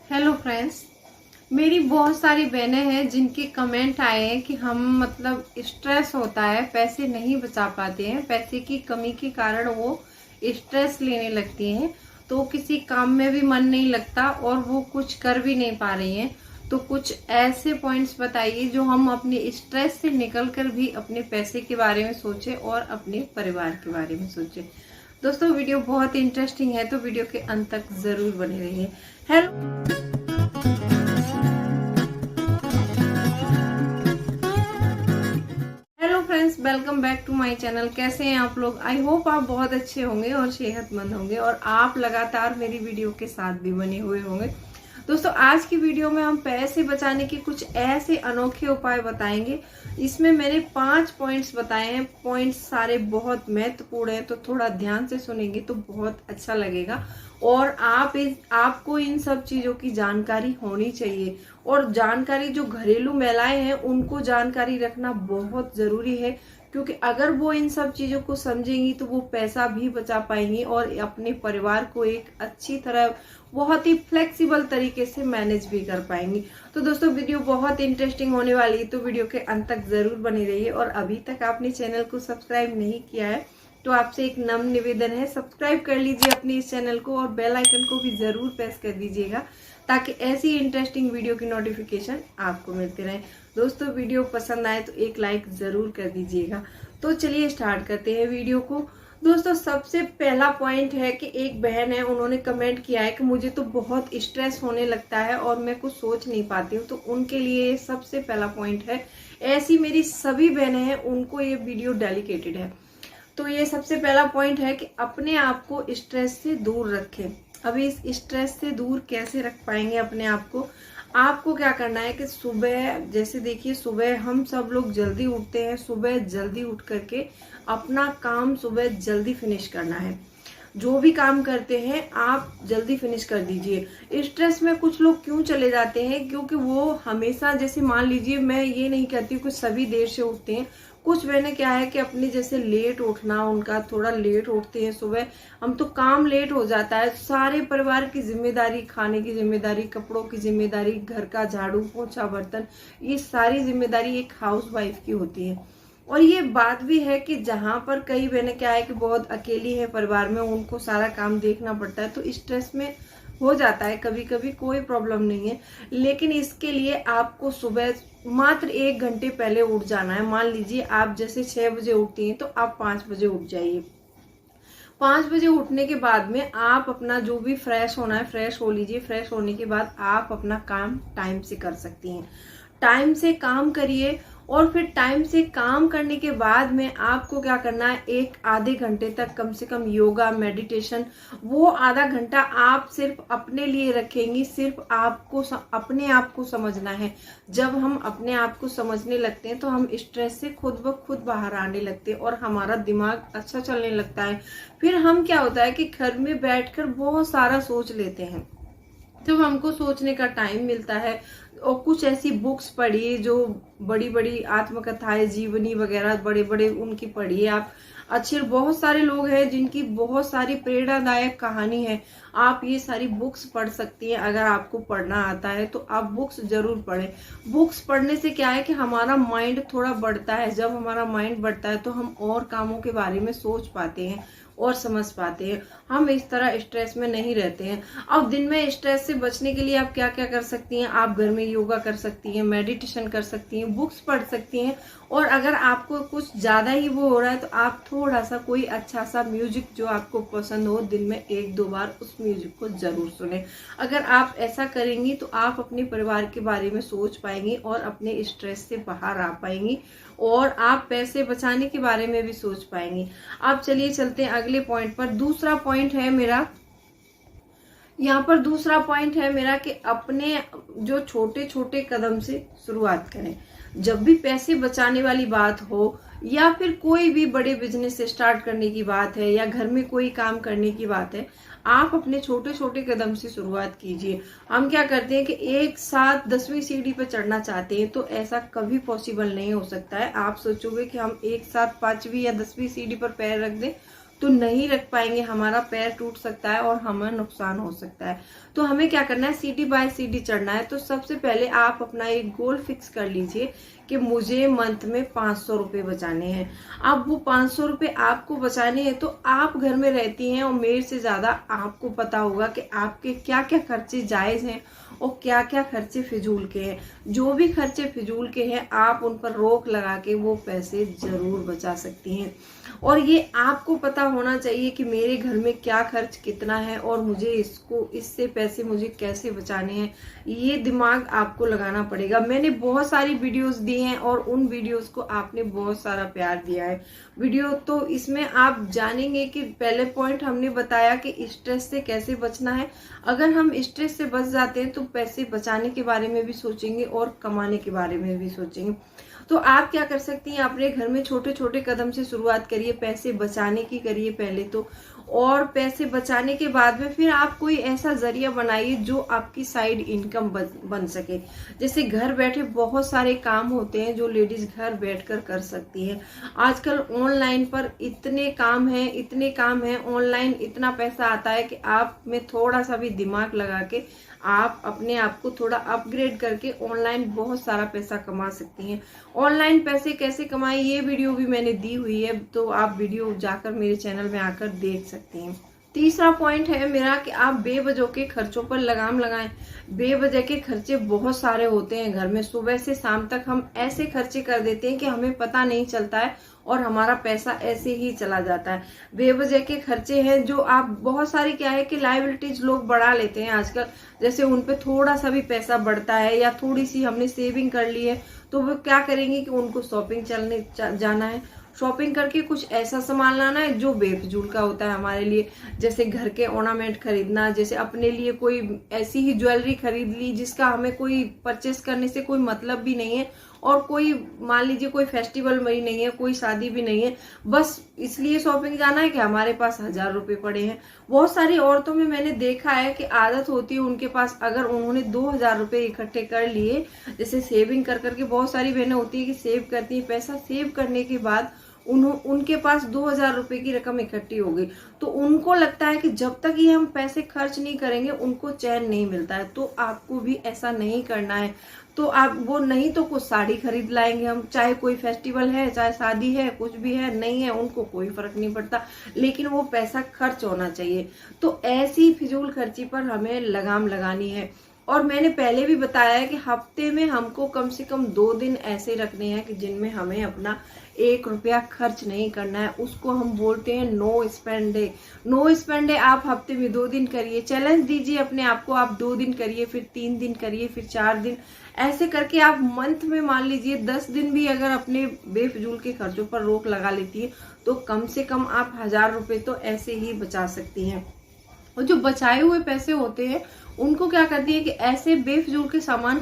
Hello friends, मेरी बहुत सारी बहनें हैं जिनके कमेंट आए हैं कि हम स्ट्रेस होता है, पैसे नहीं बचा पाते हैं, पैसे की कमी के कारण वो स्ट्रेस लेने लगती हैं, तो किसी काम में भी मन नहीं लगता और वो कुछ कर भी नहीं पा रही हैं। तो कुछ ऐसे पॉइंट्स बताइए जो हम अपने स्ट्रेस से निकलकर भी अपने पैसे के बारे में सोचें और अपने परिवार के बारे में सोचें। दोस्तों, वीडियो बहुत इंटरेस्टिंग है तो वीडियो के अंत तक जरूर बने रहिए। Hello friends, welcome back to my channel. कैसे हैं आप लोग? आई होप आप बहुत अच्छे होंगे और सेहतमंद होंगे और आप लगातार मेरी वीडियो के साथ भी बने हुए होंगे। दोस्तों, आज की वीडियो में हम पैसे बचाने के कुछ ऐसे अनोखे उपाय बताएंगे। इसमें मैंने 5 पॉइंट्स बताए हैं। पॉइंट्स सारे बहुत महत्वपूर्ण हैं, तो थोड़ा ध्यान से सुनेंगे तो बहुत अच्छा लगेगा। और आपको इन सब चीजों की जानकारी होनी चाहिए। और जानकारी जो घरेलू महिलाएं हैं उनको जानकारी रखना बहुत जरूरी है, क्योंकि अगर वो इन सब चीजों को समझेंगी तो वो पैसा भी बचा पाएंगी और अपने परिवार को एक अच्छी तरह, बहुत ही फ्लेक्सिबल तरीके से मैनेज भी कर पाएंगी। तो दोस्तों, वीडियो बहुत इंटरेस्टिंग होने वाली है, तो वीडियो के अंत तक जरूर बनी रहिए। और अभी तक आपने चैनल को सब्सक्राइब नहीं किया है तो आपसे एक नम्र निवेदन है, सब्सक्राइब कर लीजिए अपने इस चैनल को और बेल आइकन को भी जरूर प्रेस कर दीजिएगा, ताकि ऐसी इंटरेस्टिंग वीडियो की नोटिफिकेशन आपको मिलते रहे। दोस्तों, वीडियो पसंद आए तो एक लाइक जरूर कर दीजिएगा। तो चलिए स्टार्ट करते हैं वीडियो को। दोस्तों, सबसे पहला पॉइंट है कि एक बहन है, उन्होंने कमेंट किया है कि मुझे तो बहुत स्ट्रेस होने लगता है और मैं कुछ सोच नहीं पाती हूँ। तो उनके लिए सबसे पहला पॉइंट है, ऐसी मेरी सभी बहनें हैं उनको ये वीडियो डेडिकेटेड है। तो ये सबसे पहला पॉइंट है कि अपने आप को स्ट्रेस से दूर रखें। अभी इस स्ट्रेस से दूर कैसे रख पाएंगे अपने आप को? आपको क्या करना है कि सुबह, जैसे देखिए, सुबह हम सब लोग जल्दी उठते हैं। सुबह जल्दी उठ करके अपना काम सुबह जल्दी फिनिश करना है। जो भी काम करते हैं आप जल्दी फिनिश कर दीजिए। स्ट्रेस में कुछ लोग क्यों चले जाते हैं? क्योंकि वो हमेशा, जैसे मान लीजिए, मैं ये नहीं कहती हूँ कि सभी देर से उठते हैं। कुछ बहनें क्या है कि अपनी जैसे लेट उठना, उनका थोड़ा लेट उठते हैं सुबह, हम तो काम लेट हो जाता है। सारे परिवार की जिम्मेदारी, खाने की जिम्मेदारी, कपड़ों की जिम्मेदारी, घर का झाड़ू पोछा बर्तन, ये सारी जिम्मेदारी एक हाउस वाइफ की होती है। और ये बात भी है कि जहां पर कई बहनें क्या है कि बहुत अकेली है परिवार में, उनको सारा काम देखना पड़ता है, तो स्ट्रेस में हो जाता है कभी कभी, कोई प्रॉब्लम नहीं है। लेकिन इसके लिए आपको सुबह मात्र 1 घंटे पहले उठ जाना है। मान लीजिए आप जैसे 6 बजे उठती हैं तो आप 5 बजे उठ जाइए। 5 बजे उठने के बाद में आप अपना जो भी फ्रेश होना है फ्रेश हो लीजिए। फ्रेश होने के बाद आप अपना काम टाइम से कर सकती हैं। टाइम से काम करिए और फिर टाइम से काम करने के बाद में आपको क्या करना है, एक आधे घंटे तक कम से कम योगा, मेडिटेशन, वो आधा घंटा आप सिर्फ अपने लिए रखेंगी। सिर्फ आपको अपने आप को समझना है। जब हम अपने आप को समझने लगते हैं तो हम स्ट्रेस से खुद ब खुद बाहर आने लगते हैं और हमारा दिमाग अच्छा चलने लगता है। फिर हम क्या होता है कि घर में बैठकर बहुत सारा सोच लेते हैं। जब हमको सोचने का टाइम मिलता है और कुछ ऐसी बुक्स पढ़िए जो बड़ी बड़ी आत्मकथाएं, जीवनी वगैरह बड़े बड़े उनकी पढ़िए आप। अच्छे बहुत सारे लोग हैं जिनकी बहुत सारी प्रेरणादायक कहानी है। आप ये सारी बुक्स पढ़ सकती हैं। अगर आपको पढ़ना आता है तो आप बुक्स जरूर पढ़ें। बुक्स पढ़ने से क्या है कि हमारा माइंड थोड़ा बढ़ता है। जब हमारा माइंड बढ़ता है तो हम और कामों के बारे में सोच पाते हैं और समझ पाते हैं। हम इस तरह स्ट्रेस में नहीं रहते हैं। अब दिन में स्ट्रेस से बचने के लिए आप क्या क्या कर सकती हैं? आप घर में योगा कर सकती हैं, मेडिटेशन कर सकती हैं, बुक्स पढ़ सकती हैं। और अगर आपको कुछ ज्यादा ही वो हो रहा है तो आप थोड़ा सा कोई अच्छा सा म्यूजिक जो आपको पसंद हो, दिन में 1-2 बार उस म्यूजिक को जरूर सुने। अगर आप ऐसा करेंगी तो आप अपने परिवार के बारे में सोच पाएंगी और अपने स्ट्रेस से बाहर आ पाएंगी और आप पैसे बचाने के बारे में भी सोच पाएंगी। आप चलिए चलते हैं अगले पॉइंट पर। दूसरा पॉइंट है मेरा, यहाँ पर दूसरा पॉइंट है मेरा कि अपने जो छोटे छोटे कदम से शुरुआत करें। जब भी पैसे बचाने वाली बात हो या फिर कोई भी बड़े बिजनेस स्टार्ट करने की बात है या घर में कोई काम करने की बात है, आप अपने छोटे छोटे कदम से शुरुआत कीजिए। हम क्या करते हैं कि एक साथ 10वीं सीढ़ी पर चढ़ना चाहते हैं, तो ऐसा कभी पॉसिबल नहीं हो सकता है। आप सोचोगे कि हम एक साथ 5वीं या 10वीं सीढ़ी पर पैर रख दें तो नहीं रख पाएंगे, हमारा पैर टूट सकता है और हमें नुकसान हो सकता है। तो हमें क्या करना है, सीढ़ी बाय सीढ़ी चढ़ना है। तो सबसे पहले आप अपना एक गोल फिक्स कर लीजिए कि मुझे मंथ में 500 रुपए बचाने हैं। अब वो 500 रुपए आपको बचाने हैं, तो आप घर में रहती हैं और मेरे से ज्यादा आपको पता होगा कि आपके क्या क्या खर्चे जायज हैं और क्या क्या खर्चे फिजूल के हैं। जो भी खर्चे फिजूल के हैं आप उन पर रोक लगा के वो पैसे जरूर बचा सकती हैं। और ये आपको पता होना चाहिए कि मेरे घर में क्या खर्च कितना है और मुझे इससे पैसे मुझे कैसे बचाने हैं, ये दिमाग आपको लगाना पड़ेगा। मैंने बहुत सारी वीडियोस दी हैं और उन वीडियोस को आपने बहुत सारा प्यार दिया है। वीडियो तो इसमें आप जानेंगे कि पहले पॉइंट हमने बताया कि स्ट्रेस से कैसे बचना है। अगर हम स्ट्रेस से बच जाते हैं तो पैसे बचाने के बारे में भी सोचेंगे और कमाने के बारे में भी सोचेंगे। तो आप क्या कर सकती हैं, अपने घर में छोटे छोटे कदम से शुरुआत करिए, पैसे बचाने की करिए पहले तो। और पैसे बचाने के बाद में फिर आप कोई ऐसा जरिया बनाइए जो आपकी साइड इनकम बन सके। जैसे घर बैठे बहुत सारे काम होते हैं जो लेडीज घर बैठकर कर सकती हैं। आजकल ऑनलाइन पर इतने काम हैं, ऑनलाइन इतना पैसा आता है कि आप में थोड़ा सा भी दिमाग लगा के आप अपने आप को थोड़ा अपग्रेड करके ऑनलाइन बहुत सारा पैसा कमा सकती हैं। ऑनलाइन पैसे कैसे कमाएं ये वीडियो भी मैंने दी हुई है, तो आप वीडियो जाकर मेरे चैनल में आकर देख सकती हैं। तीसरा पॉइंट है मेरा कि आप बेवजह के खर्चों पर लगाम लगाएं। बेवजह के खर्चे बहुत सारे होते हैं घर में, सुबह से शाम तक हम ऐसे खर्चे कर देते हैं कि हमें पता नहीं चलता है और हमारा पैसा ऐसे ही चला जाता है। बेवजह के खर्चे हैं जो आप बहुत सारे क्या है कि लायबिलिटीज लोग बढ़ा लेते हैं आजकल। जैसे उन पे थोड़ा सा भी पैसा बढ़ता है या थोड़ी सी हमने सेविंग कर ली है तो वो क्या करेंगे कि उनको शॉपिंग जाना है, शॉपिंग करके कुछ ऐसा सामान लाना है जो बेफजूल का होता है हमारे लिए। जैसे घर के ऑर्नामेंट खरीदना, जैसे अपने लिए कोई ऐसी ही ज्वेलरी खरीद ली जिसका हमें कोई परचेस करने से कोई मतलब भी नहीं है और कोई मान लीजिए कोई फेस्टिवल भी नहीं है, कोई शादी भी नहीं है, बस इसलिए शॉपिंग जाना है कि हमारे पास 1000 रुपए पड़े हैं। बहुत सारी औरतों में मैंने देखा है कि आदत होती है उनके पास, अगर उन्होंने 2000 रुपए इकट्ठे कर लिए, जैसे सेविंग कर करके बहुत सारी बहनें होती है कि सेव करती है, पैसा सेव करने के बाद उनके पास 2000 रुपए की रकम इकट्ठी हो गई, तो उनको लगता है कि जब तक ये हम पैसे खर्च नहीं करेंगे उनको चैन नहीं मिलता है। तो आपको भी ऐसा नहीं करना है। तो आप वो नहीं तो कुछ साड़ी खरीद लाएंगे हम, चाहे कोई फेस्टिवल है, चाहे शादी है, कुछ भी है, नहीं है, उनको कोई फर्क नहीं पड़ता, लेकिन वो पैसा खर्च होना चाहिए। तो ऐसी फिजूल खर्ची पर हमें लगाम लगानी है। और मैंने पहले भी बताया है कि हफ्ते में हमको कम से कम 2 दिन ऐसे रखने हैं कि जिनमें हमें अपना 1 रुपया खर्च नहीं करना है। उसको हम बोलते हैं no spend day. No spend day आप हफ्ते में 2 दिन करिए, चैलेंज दीजिए अपने आप को, आप 2 दिन करिए, फिर 3 दिन करिए, फिर 4 दिन, ऐसे करके आप मंथ में मान लीजिए 10 दिन भी अगर अपने बेफजूल के खर्चों पर रोक लगा लेती है तो कम से कम आप 1000 रुपए तो ऐसे ही बचा सकती हैं। और जो बचाए हुए पैसे होते हैं उनको क्या करती है कि ऐसे बेफजूल के सामान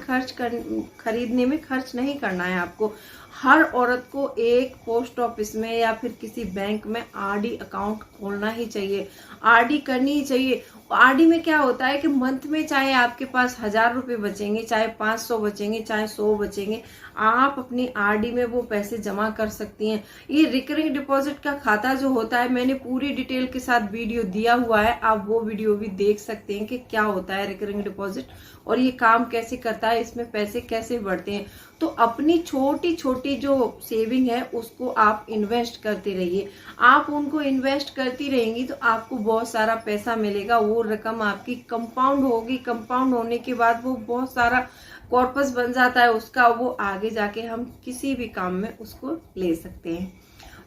खरीदने में खर्च नहीं करना है आपको। हर औरत को एक पोस्ट ऑफिस में या फिर किसी बैंक में आरडी अकाउंट खोलना ही चाहिए, आरडी करनी ही चाहिए। आरडी में क्या होता है कि मंथ में चाहे आपके पास 1000 रुपए बचेंगे, चाहे 500 बचेंगे, चाहे 100 बचेंगे, आप अपनी आरडी में वो पैसे जमा कर सकती हैं। ये रिकरिंग डिपॉजिट का खाता जो होता है मैंने पूरी डिटेल के साथ वीडियो दिया हुआ है, आप वो वीडियो भी देख सकते हैं कि क्या होता है रिकरिंग डिपॉजिट और ये काम कैसे करता है, इसमें पैसे कैसे बढ़ते हैं। तो अपनी छोटी छोटी जो सेविंग है उसको आप इन्वेस्ट करते रहिए। आप उनको इन्वेस्ट करती रहेंगी तो आपको बहुत सारा पैसा मिलेगा, वो रकम आपकी कंपाउंड होगी, कंपाउंड होने के बाद वो बहुत सारा कॉर्पस बन जाता है उसका, वो आगे जाके हम किसी भी काम में उसको ले सकते हैं।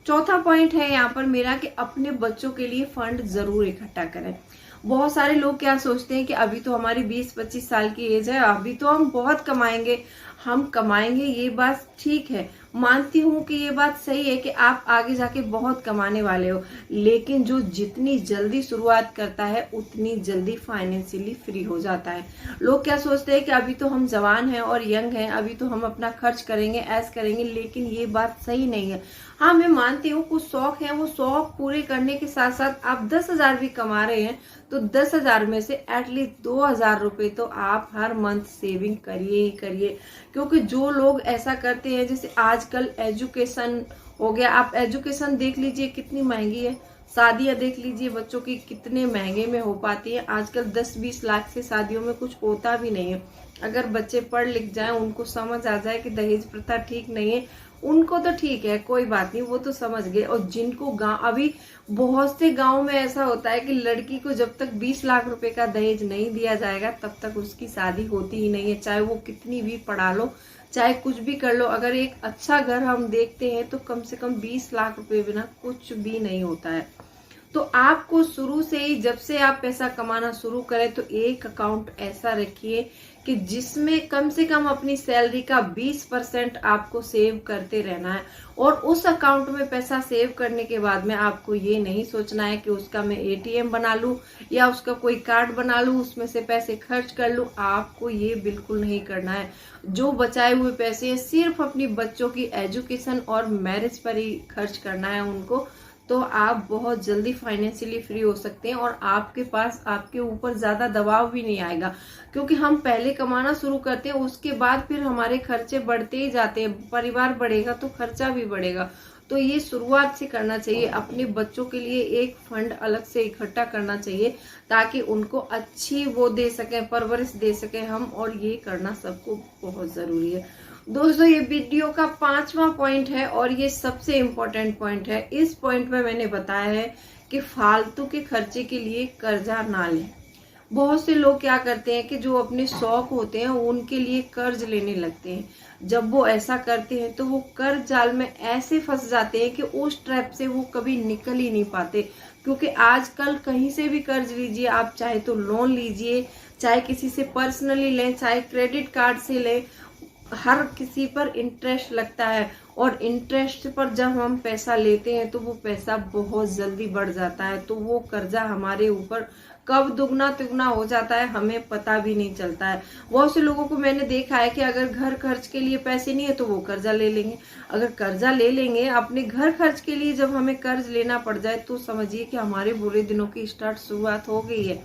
चौथा पॉइंट है यहाँ पर मेरा कि अपने बच्चों के लिए फंड जरूर इकट्ठा करें। बहुत सारे लोग क्या सोचते हैं कि अभी तो हमारी 20-25 साल की एज है, अभी तो हम बहुत कमाएंगे, हम कमाएंगे, ये बात ठीक है, मानती हूँ कि ये बात सही है कि आप आगे जाके बहुत कमाने वाले हो, लेकिन जो जितनी जल्दी शुरुआत करता है उतनी जल्दी फाइनेंशियली फ्री हो जाता है। लोग क्या सोचते हैं कि अभी तो हम जवान हैं और यंग हैं, अभी तो हम अपना खर्च करेंगे, ऐश करेंगे, लेकिन ये बात सही नहीं है। हाँ, मैं मानती हूँ कुछ शौक है, वो शौक पूरे करने के साथ साथ आप 10,000 भी कमा रहे हैं तो 10,000 में से एटलीस्ट 2,000 रुपए तो आप हर मंथ सेविंग करिए ही करिए। क्योंकि जो लोग ऐसा करते हैं, जैसे आजकल एजुकेशन हो गया, आप एजुकेशन देख लीजिए कितनी महंगी है, शादियां देख लीजिए बच्चों की कितने महंगे में हो पाती है। आजकल 10-20 लाख से शादियों में कुछ होता भी नहीं है। अगर बच्चे पढ़ लिख जाएं, उनको समझ आ जाए कि दहेज प्रथा ठीक नहीं है, उनको तो ठीक है, कोई बात नहीं, वो तो समझ गए। और जिनको गांव, अभी बहुत से गांव में ऐसा होता है कि लड़की को जब तक 20 लाख रुपए का दहेज नहीं दिया जाएगा तब तक उसकी शादी होती ही नहीं है, चाहे वो कितनी भी पढ़ा लो, चाहे कुछ भी कर लो। अगर एक अच्छा घर हम देखते हैं तो कम से कम 20 लाख रुपए बिना कुछ भी नहीं होता है। तो आपको शुरू से ही, जब से आप पैसा कमाना शुरू करें, तो एक अकाउंट ऐसा रखिए कि जिसमें कम से कम अपनी सैलरी का 20% आपको सेव करते रहना है। और उस अकाउंट में पैसा सेव करने के बाद में आपको ये नहीं सोचना है कि उसका मैं एटीएम बना लूं या उसका कोई कार्ड बना लूं, उसमें से पैसे खर्च कर लूं। आपको ये बिल्कुल नहीं करना है। जो बचाए हुए पैसे हैं सिर्फ अपनी बच्चों की एजुकेशन और मैरिज पर ही खर्च करना है उनको। तो आप बहुत जल्दी फाइनेंशियली फ्री हो सकते हैं और आपके पास, आपके ऊपर ज्यादा दबाव भी नहीं आएगा। क्योंकि हम पहले कमाना शुरू करते हैं, उसके बाद फिर हमारे खर्चे बढ़ते ही जाते हैं। परिवार बढ़ेगा तो खर्चा भी बढ़ेगा। तो ये शुरुआत से करना चाहिए। अपने बच्चों के लिए एक फंड अलग से इकट्ठा करना चाहिए ताकि उनको अच्छी वो दे सकें, परवरिश दे सकें हम। और ये करना सबको बहुत जरूरी है। दोस्तों, ये वीडियो का 5वां पॉइंट है और ये सबसे इम्पोर्टेंट पॉइंट है। इस पॉइंट में मैंने बताया है कि फालतू के खर्चे के लिए कर्जा ना लें। बहुत से लोग क्या करते हैं कि जो अपने शौक होते हैं उनके लिए कर्ज लेने लगते हैं। जब वो ऐसा करते हैं तो वो कर्ज जाल में ऐसे फंस जाते हैं कि उस ट्रैप से वो कभी निकल ही नहीं पाते। क्योंकि आजकल कहीं से भी कर्ज लीजिए आप, चाहे तो लोन लीजिए, चाहे किसी से पर्सनली लें, चाहे क्रेडिट कार्ड से लें, हर किसी पर इंटरेस्ट लगता है। और इंटरेस्ट पर जब हम पैसा लेते हैं तो वो पैसा बहुत जल्दी बढ़ जाता है। तो वो कर्जा हमारे ऊपर कब दुगना तिगुना हो जाता है हमें पता भी नहीं चलता है। बहुत से लोगों को मैंने देखा है कि अगर घर खर्च के लिए पैसे नहीं है तो वो कर्जा ले लेंगे। अगर कर्जा ले लेंगे अपने घर खर्च के लिए, जब हमें कर्ज लेना पड़ जाए तो समझिए कि हमारे बुरे दिनों की शुरुआत हो गई है।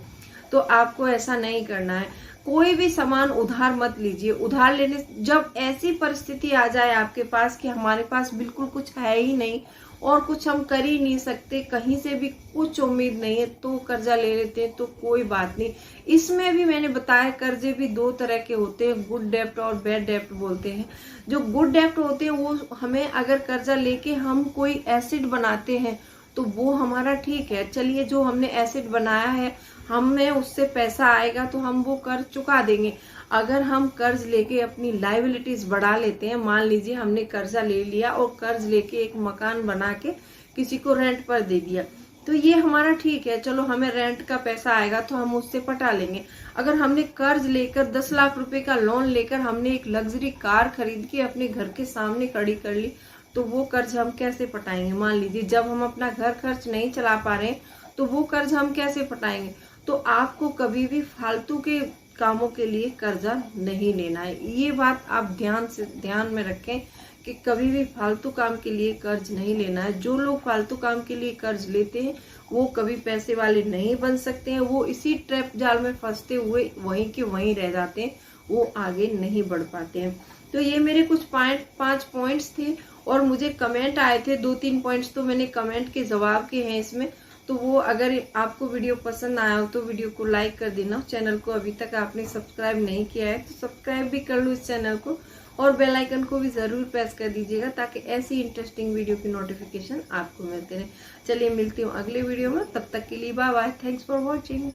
तो आपको ऐसा नहीं करना है। कोई भी सामान उधार मत लीजिए। उधार लेने, जब ऐसी परिस्थिति आ जाए आपके पास कि हमारे पास बिल्कुल कुछ है ही नहीं और कुछ हम कर ही नहीं सकते, कहीं से भी कुछ उम्मीद नहीं है, तो कर्जा ले लेते हैं, तो कोई बात नहीं। इसमें भी मैंने बताया कर्जे भी 2 तरह के होते हैं, गुड डेप्ट और बैड डेप्ट बोलते हैं। जो गुड डेप्ट होते हैं वो हमें, अगर कर्जा लेके हम कोई एसेट बनाते हैं तो वो हमारा ठीक है, चलिए जो हमने एसेट बनाया है हमें उससे पैसा आएगा तो हम वो कर्ज चुका देंगे। अगर हम कर्ज लेके अपनी लायबिलिटीज बढ़ा लेते हैं, मान लीजिए हमने कर्जा ले लिया और कर्ज लेके एक मकान बना के किसी को रेंट पर दे दिया, तो ये हमारा ठीक है, चलो हमें रेंट का पैसा आएगा तो हम उससे पटा लेंगे। अगर हमने कर्ज लेकर 10 लाख रुपए का लोन लेकर हमने एक लग्जरी कार खरीद के अपने घर के सामने खड़ी कर ली, तो वो कर्ज हम कैसे पटाएंगे? मान लीजिए जब हम अपना घर खर्च नहीं चला पा रहे तो वो कर्ज हम कैसे पटाएंगे? तो आपको कभी भी फालतू के कामों के लिए कर्जा नहीं लेना है। ये बात आप ध्यान में रखें कि कभी भी फालतू काम के लिए कर्ज नहीं लेना है। जो लोग फालतू काम के लिए कर्ज लेते हैं वो कभी पैसे वाले नहीं बन सकते हैं। वो इसी ट्रैप जाल में फंसते हुए वहीं के वहीं रह जाते हैं, वो आगे नहीं बढ़ पाते हैं। तो ये मेरे कुछ 5 पॉइंट्स थे और मुझे कमेंट आए थे 2-3 पॉइंट्स, तो मैंने कमेंट के जवाब के हैं इसमें। तो वो, अगर आपको वीडियो पसंद आया हो तो वीडियो को लाइक कर देना। चैनल को अभी तक आपने सब्सक्राइब नहीं किया है तो सब्सक्राइब भी कर लो इस चैनल को, और बेल आइकन को भी जरूर प्रेस कर दीजिएगा ताकि ऐसी इंटरेस्टिंग वीडियो की नोटिफिकेशन आपको मिलते रहे। चलिए मिलती हूँ अगले वीडियो में, तब तक के लिए bye bye, thanks for watching.